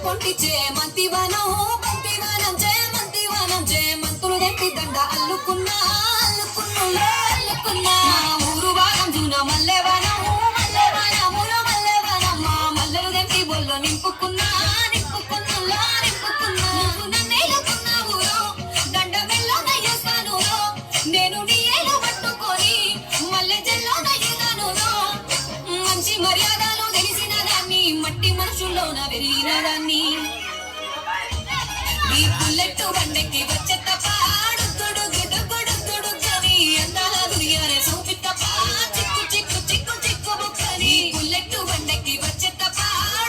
కొంటి చేమంతివనం బంతివనం చేమంతివనం చేమంతులు తెంపి దండ అల్లుకున్నా అల్లుకున్నా అల్లుకున్నా ఊరు భాగం జూన మల్లెవనం మల్లెవనముల మల్లెవనం మా మల్లెలు తెంపి బొల్లో నింపుకున్నా నింపుకున్నా నింపుకున్నా నువ్వు నన్నేలుకున్నావురో దండ మెల్లో నయ్యేస్తాను నేను నీ ఏలు పట్టుకొని మల్లె జల్లో నయ్యుతానురో మంచి మర్యాదలు తెలిసిన దాన్ని మట్టి మనుషుల్లోన పెరిగిన దాన్ని ఈ బుల్లెట్ బండెక్కి వచ్చే తప్ప డుగ్గుడు గుడుగుడు గుడుగని అందాల దునియానే సూపి తప్ప చిక్కు చిక్కు చిక్కు చిక్కు బుక్కని బుల్లెట్ బండెక్కి వచ్చే తప్ప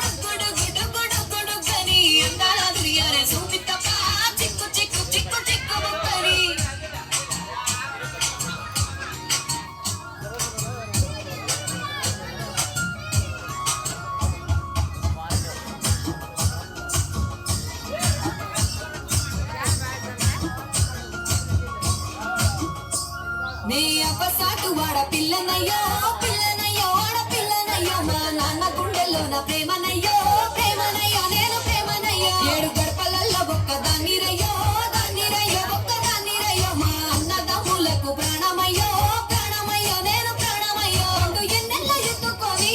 డుగ్గుడు గుడుగుడు గుడుగని అందాల దునియానే సూపి తప్ప చిక్కు చిక్కు చిక్కు చిక్కు బుక్కని నే అపసాటు వాడ పిల్లనయ్యో పిల్లనయ్యో వాడ పిల్లనయ్యో మా నాన్న గుండెల్లోన ప్రేమనయ్యో ప్రేమనయ్యో నేను ప్రేమనయ్యో ఏడు గడపలల్ల ఒక్క దాన్నిరయ్యో దాన్నిరయ్యో ఒక్క దాన్నిరయ్యో మా అన్నదమ్ములకు ప్రాణమయ్యో ప్రాణమయ్యో నేను ప్రాణమయ్యో ఎన్నెల్ల ఎత్తుకొని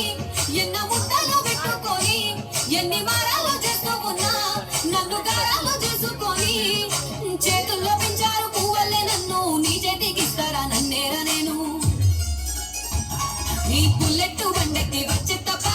ఎన్న ముద్దలు పెట్టుకొని ఎన్ని వారాలు చేస్తూ ఉన్నా నన్ను గారాలు చేసుకొని చేతుల్లో పెంచారు పువ్వల్లే నన్ను నీ చేతికిస్తారా నన్నేరా నేను నీ బుల్లెట్ బండెక్కి వచ్చే తప్ప